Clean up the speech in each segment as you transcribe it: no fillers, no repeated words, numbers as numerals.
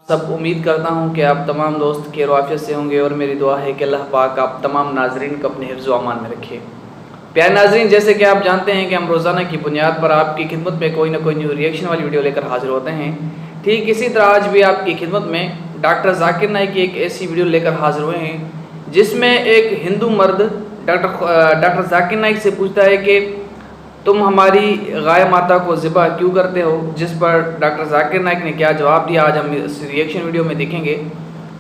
سب امید کرتا ہوں کہ آپ تمام دوست خیر و عافیت سے ہوں گے، اور میری دعا ہے کہ اللہ پاک آپ تمام ناظرین کو اپنے حفظ و امان میں رکھے۔ پیارے ناظرین، جیسے کہ آپ جانتے ہیں کہ ہم روزانہ کی بنیاد پر آپ کی خدمت میں کوئی نہ کوئی نیو ریئیکشن والی ویڈیو لے کر حاضر ہوتے ہیں، ٹھیک اسی طرح آج بھی آپ کی خدمت میں ڈاکٹر ذاکر نائک کی ایک ایسی ویڈیو لے کر حاضر ہوئے ہیں جس میں ایک ہندو مرد ڈاکٹر ذاکر نائک سے پوچھتا ہے کہ تم ہماری غائب ماتا کو ذبح کیوں کرتے ہو، جس پر ڈاکٹر ذاکر نائک نے کیا جواب دیا آج ہم اس ریئیکشن ویڈیو میں دیکھیں گے۔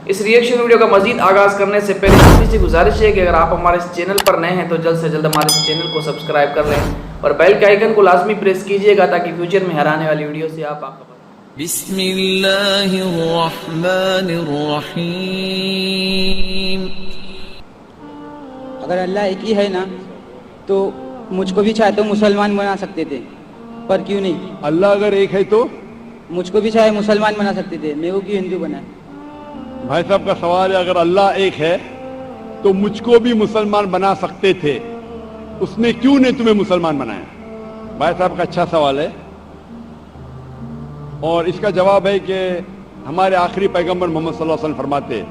اس ریئیکشن ویڈیو کا مزید آغاز کرنے سے پہلے چھوٹی سی گزارش ہے کہ اگر آپ ہمارے اس چینل پر نئے ہیں تو جلد سے جلد ہمارے اس چینل کو سبسکرائب کر لیں اور بیل کے آئیکن کو لازمی پریس کیجیے گا تاکہ فیوچر میں ہر آنے والی ویڈیو سے آپ باخبر۔ بسم اللہ الرحمن الرحیم۔ اگر اللہ ایک ہی ہے نا تو مجھ کو بھی چاہے تو مسلمان بنا سکتے تھے، پر کیوں نہیں؟ اللہ اگر ایک ہے تو مجھ کو بھی چاہے مسلمان بنا سکتے تھے، میں وہ کیوں ہندو بنا؟ بھائی صاحب کا سوال ہے، اگر اللہ ایک ہے تو مجھ کو بھی مسلمان بنا سکتے تھے، اس نے کیوں نہیں تمہیں مسلمان بنایا؟ بھائی صاحب کا اچھا سوال ہے، اور اس کا جواب ہے کہ ہمارے آخری پیغمبر محمد صلی اللہ علیہ وسلم فرماتے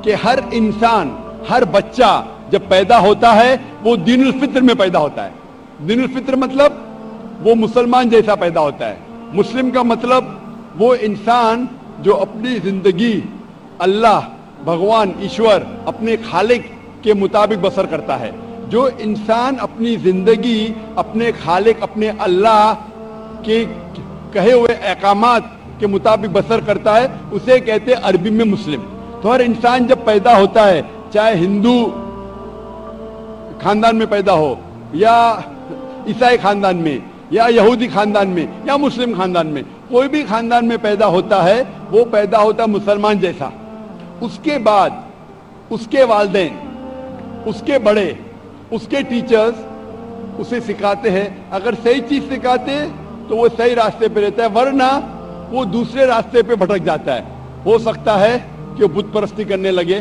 کہ ہر انسان، ہر بچہ جب پیدا ہوتا ہے وہ دین الفطر میں پیدا ہوتا ہے۔ دین الفطر مطلب وہ مسلمان جیسا پیدا ہوتا ہے۔ مسلم کا مطلب وہ انسان جو اپنی زندگی اللہ، بھگوان، ایشور، اپنے خالق کے مطابق بسر کرتا ہے۔ جو انسان اپنی زندگی اپنے خالق، اپنے اللہ کے کہے ہوئے احکامات کے مطابق بسر کرتا ہے، اسے کہتے ہیں عربی میں مسلم۔ تو ہر انسان جب پیدا ہوتا ہے، چاہے ہندو خاندان میں پیدا ہو، یا عیسائی خاندان میں، یا یہودی خاندان میں، یا مسلم خاندان میں، کوئی بھی خاندان میں پیدا ہوتا ہے، وہ پیدا ہوتا ہے مسلمان جیسا۔ اس کے بعد اس کے والدین، اس کے بڑے، اس کے ٹیچرز اسے سکھاتے ہیں۔ اگر صحیح چیز سکھاتے تو وہ صحیح راستے پہ رہتا ہے، ورنہ وہ دوسرے راستے پہ بھٹک جاتا ہے۔ ہو سکتا ہے کہ وہ بت پرستی کرنے لگے،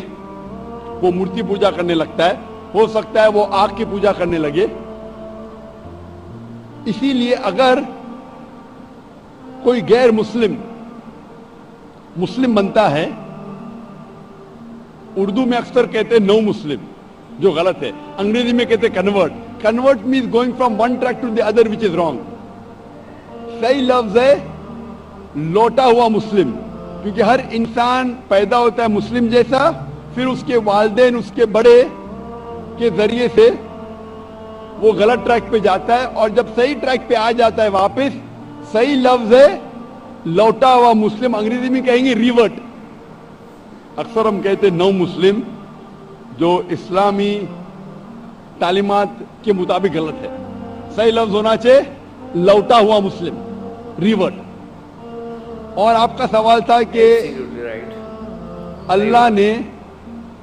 وہ مورتی پوجا کرنے لگتا ہے، ہو سکتا ہے وہ آگ کی پوجا کرنے لگے۔ اسی لیے اگر کوئی غیر مسلم مسلم بنتا ہے، اردو میں اکثر کہتے ہیں نو مسلم، جو غلط ہے، انگریزی میں کہتے ہیں convert. Convert means going from one track to the other which is wrong۔ صحیح لفظ ہے لوٹا ہوا مسلم، کیونکہ ہر انسان پیدا ہوتا ہے مسلم جیسا، پھر اس کے والدین، اس کے بڑے کے ذریعے سے وہ غلط ٹریک پہ جاتا ہے، اور جب صحیح ٹریک پہ آ جاتا ہے واپس، صحیح لفظ ہے لوٹا ہوا مسلم، انگریزی میں کہیں گے ریورٹ۔ اکثر ہم کہتے ہیں نو مسلم، جو اسلامی تعلیمات کے مطابق غلط ہے۔ صحیح لفظ ہونا چاہیے لوٹا ہوا مسلم، ریورٹ۔ اور آپ کا سوال تھا کہ اللہ نے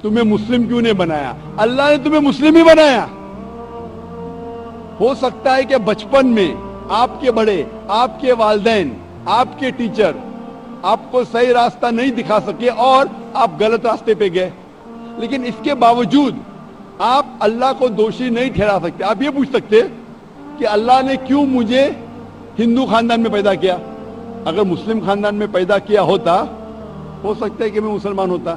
تمہیں مسلم کیوں نہیں بنایا؟ اللہ نے تمہیں مسلم ہی بنایا۔ ہو سکتا ہے کہ بچپن میں آپ کے بڑے، آپ کے والدین، آپ کے ٹیچر آپ کو صحیح راستہ نہیں دکھا سکے اور آپ غلط راستے پہ گئے، لیکن اس کے باوجود آپ اللہ کو دوشی نہیں ٹھہرا سکتے۔ آپ یہ پوچھ سکتے کہ اللہ نے کیوں مجھے ہندو خاندان میں پیدا کیا؟ اگر مسلم خاندان میں پیدا کیا ہوتا، ہو سکتا ہے کہ میں مسلمان ہوتا۔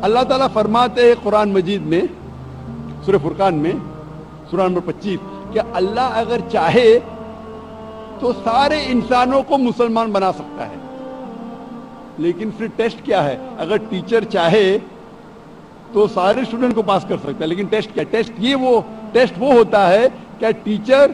اللہ تعالیٰ فرماتے ہیں قرآن مجید میں، سورہ فرقان میں، سورہ نمبر 25، کہ اللہ اگر چاہے تو سارے انسانوں کو مسلمان بنا سکتا ہے، لیکن پھر ٹیسٹ کیا ہے؟ اگر ٹیچر چاہے تو سارے اسٹوڈنٹ کو پاس کر سکتا ہے، لیکن ٹیسٹ کیا؟ ٹیسٹ وہ ہوتا ہے کہ ٹیچر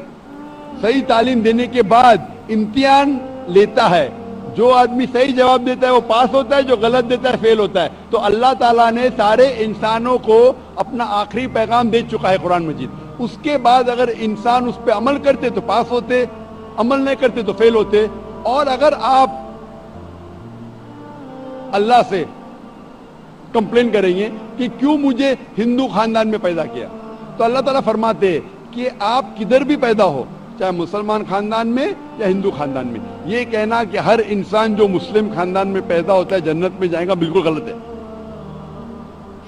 صحیح تعلیم دینے کے بعد امتحان لیتا ہے، جو آدمی صحیح جواب دیتا ہے وہ پاس ہوتا ہے، جو غلط دیتا ہے فیل ہوتا ہے۔ تو اللہ تعالیٰ نے سارے انسانوں کو اپنا آخری پیغام دے چکا ہے قرآن مجید۔ اس کے بعد اگر انسان اس پہ عمل کرتے تو پاس ہوتے، عمل نہیں کرتے تو فیل ہوتے۔ اور اگر آپ اللہ سے کمپلین کریں گے کہ کیوں مجھے ہندو خاندان میں پیدا کیا، تو اللہ تعالیٰ فرماتے ہیں کہ آپ کدھر بھی پیدا ہو، چاہے مسلمان خاندان میں یا ہندو خاندان میں، یہ کہنا کہ ہر انسان جو مسلم خاندان میں پیدا ہوتا ہے جنت میں جائے گا، بالکل غلط ہے۔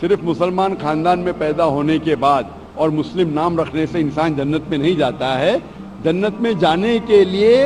صرف مسلمان خاندان میں پیدا ہونے کے بعد اور مسلم نام رکھنے سے انسان جنت میں نہیں جاتا ہے۔ جنت میں جانے کے لیے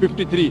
53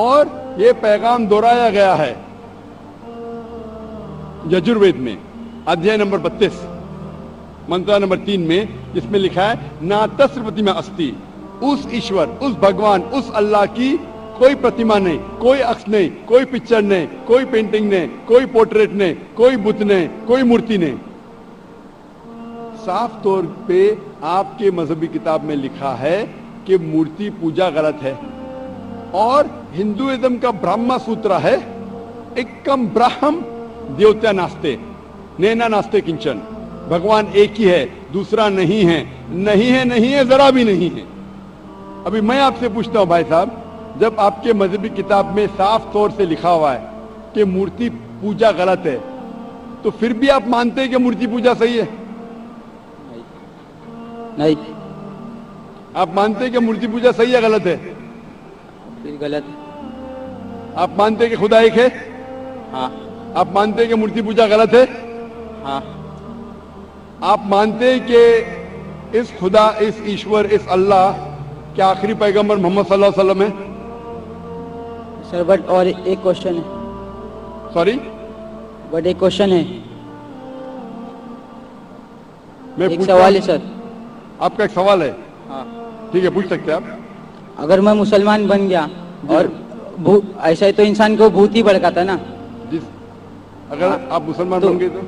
اور یہ پیغام دہرایا گیا ہے یجروید میں ادھیائے نمبر 32 منترا نمبر 3 میں، جس میں لکھا ہے نا تسر پرتیما استی، اس ایشور، اس بھگوان، اس اللہ کی کوئی پرتیما نہیں، کوئی عکس نہیں، کوئی پکچر نہیں، کوئی پینٹنگ نہیں، کوئی پورٹریٹ نہیں، کوئی بت نہیں، کوئی مورتی نہیں۔ صاف طور پہ آپ کے مذہبی کتاب میں لکھا ہے کہ مورتی پوجا غلط ہے، اور ہندوازم کا برہما سوترا ہے ایکم براہم دیوتیا ناستے نینا ناستے کنچن، بھگوان ایک ہی ہے، دوسرا نہیں ہے، نہیں ہے، نہیں ہے، ذرا بھی نہیں ہے۔ ابھی میں آپ سے پوچھتا ہوں بھائی صاحب، جب آپ کے مذہبی کتاب میں صاف طور سے لکھا ہوا ہے کہ مورتی پوجا غلط ہے، تو پھر بھی آپ مانتے ہیں کہ مورتی پوجا صحیح ہے؟ نہیں، آپ مانتے ہیں کہ مورتی پوجا صحیح ہے غلط ہے؟ پھر غلط ہے۔ آپ مانتے ہیں کہ خدا ایک ہے؟ ہاں آپ مانتے ہیں کہ مورتی پوجا غلط ہے؟ ہاں آپ مانتے ہیں کہ اس خدا، اس ایشور، اس اللہ کے آخری پیغمبر محمد صلی اللہ علیہ وسلم ہے؟ سر بٹ اور ایک کوشچن ہے، سوری، بٹ ایک کوشچن ہے، میں ایک پوچھتا سوال ہے ہوں، سر۔ آپ کا ایک سوال ہے؟ ہاں، ٹھیک ہے، پوچھ سکتے ہیں آپ۔ اگر میں مسلمان بن گیا اور ایسا ہی تو انسان کو بھوت ہی بھڑکاتا نا، جس اگر آپ مسلمان تو بن گئے تو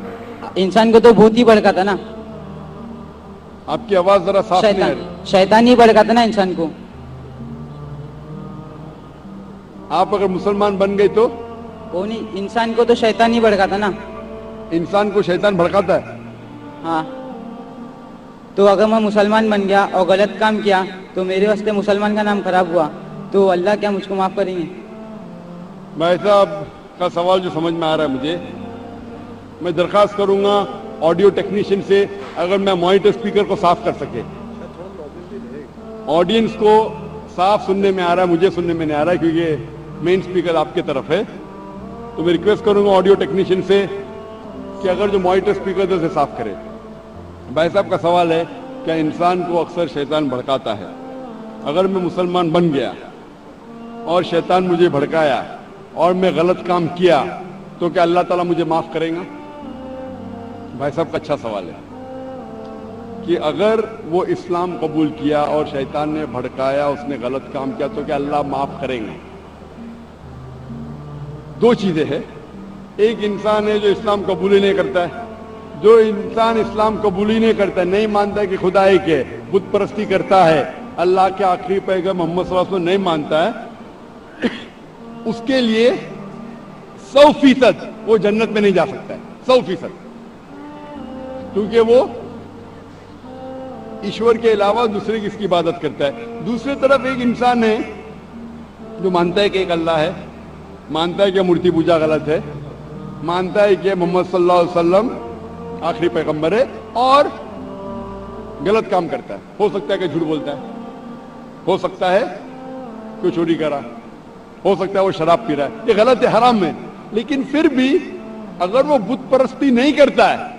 انسان کو تو بھوت ہی بھڑکاتا نا، آپ کی آواز ذرا صاف نہیں آ رہی۔ شیطان ہی بھڑکاتا نا انسان کو۔ آپ اگر مسلمان بن گئے تو وہ نہیں، انسان کو تو شیطان ہی بھڑکاتا نا۔ انسان کو شیطان بھڑکاتا ہے۔ ہاں، تو اگر میں مسلمان بن گیا اور غلط کام کیا تو میرے واسطے مسلمان کا نام خراب ہوا، تو اللہ کیا مجھ کو معاف کریں گے؟ بھائی صاحب کا سوال جو سمجھ میں آ رہا ہے مجھے، میں درخواست کروں گا آڈیو ٹیکنیشین سے، اگر میں مانیٹر اسپیکر کو صاف کر سکے۔ آڈینس کو صاف سننے میں آ رہا ہے، مجھے سننے میں نہیں آ رہا ہے کیونکہ مین اسپیکر آپ کے طرف ہے، تو میں ریکویسٹ کروں گا آڈیو ٹیکنیشین سے کہ اگر جو مانیٹر اسپیکر ہے اسے صاف کرے۔ بھائی صاحب کا سوال ہے کہ انسان کو اکثر شیطان بھڑکاتا ہے، اگر میں مسلمان بن گیا اور شیطان مجھے بھڑکایا اور میں غلط کام کیا تو کیا اللہ تعالیٰ مجھے معاف کرے گا؟ بھائی صاحب کا اچھا سوال ہے کہ اگر وہ اسلام قبول کیا اور شیطان نے بھڑکایا، اس نے غلط کام کیا، تو کیا اللہ معاف کریں گے؟ دو چیزیں ہیں، ایک انسان ہے جو اسلام قبول ہی نہیں کرتا ہے، جو انسان اسلام قبول ہی نہیں کرتا ہے، نہیں مانتا ہے کہ خدا ایک ہے، بت پرستی کرتا ہے، اللہ کے آخری پیغمبر محمد صلی اللہ علیہ وسلم نہیں مانتا ہے، اس کے لیے 100% وہ جنت میں نہیں جا سکتا ہے، 100%، کیونکہ وہ ایشور کے علاوہ دوسرے کی اس کی عبادت کرتا ہے۔ دوسری طرف ایک انسان ہے جو مانتا ہے کہ ایک اللہ ہے، مانتا ہے کہ مورتی پوجا غلط ہے، مانتا ہے کہ محمد صلی اللہ علیہ وسلم آخری پیغمبر ہے، اور غلط کام کرتا ہے۔ ہو سکتا ہے کہ جھوٹ بولتا ہے، ہو سکتا ہے کہ چوری کرا، ہو سکتا ہے وہ شراب پی رہا ہے، یہ غلط ہے، حرام ہے، لیکن پھر بھی اگر وہ بت پرستی نہیں کرتا ہے،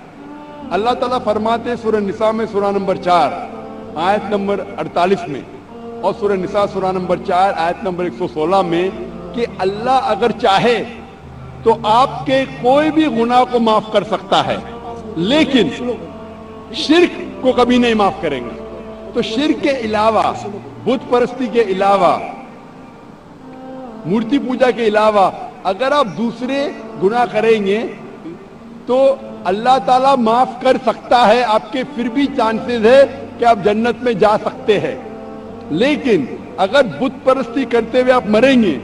اللہ تعالیٰ فرماتے ہیں سورہ نساء میں سورہ نمبر 4 آیت نمبر 48 میں، اور سورہ نساء سورہ نمبر 4 آیت نمبر 116 میں کہ اللہ اگر چاہے تو آپ کے کوئی بھی گناہ کو معاف کر سکتا ہے، لیکن شرک کو کبھی نہیں معاف کریں گے۔ تو شرک کے علاوہ، بت پرستی کے علاوہ، مورتی پوجا کے علاوہ اگر آپ دوسرے گناہ کریں گے تو اللہ تعالیٰ معاف کر سکتا ہے، آپ کے پھر بھی چانسز ہے کہ آپ جنت میں جا سکتے ہیں، لیکن اگر بت پرستی کرتے ہوئے آپ مریں گے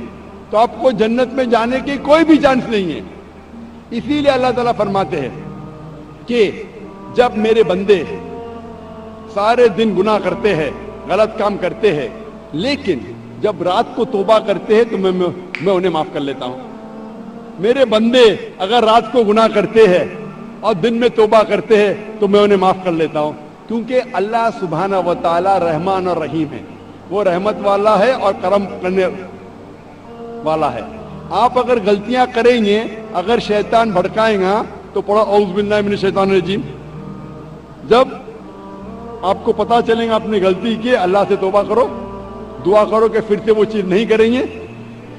تو آپ کو جنت میں جانے کے کوئی بھی چانس نہیں ہے۔ اسی لیے اللہ تعالیٰ فرماتے ہیں کہ جب میرے بندے سارے دن گناہ کرتے ہیں، غلط کام کرتے ہیں، لیکن جب رات کو توبہ کرتے ہیں تو میں انہیں معاف کر لیتا ہوں۔ میرے بندے اگر رات کو گناہ کرتے ہیں اور دن میں توبہ کرتے ہیں تو میں انہیں معاف کر لیتا ہوں، کیونکہ اللہ سبحانہ و تعالی رحمان اور رحیم ہے، وہ رحمت والا ہے اور کرم کرنے والا ہے۔ آپ اگر غلطیاں کریں گے، اگر شیطان بھڑکائیں گا تو پڑھو اعوذ باللہ من الشیطان الرجیم، جب آپ کو پتا چلیں گا آپ نے غلطی کی، اللہ سے توبہ کرو، دعا کرو کہ پھر سے وہ چیز نہیں کریں گے،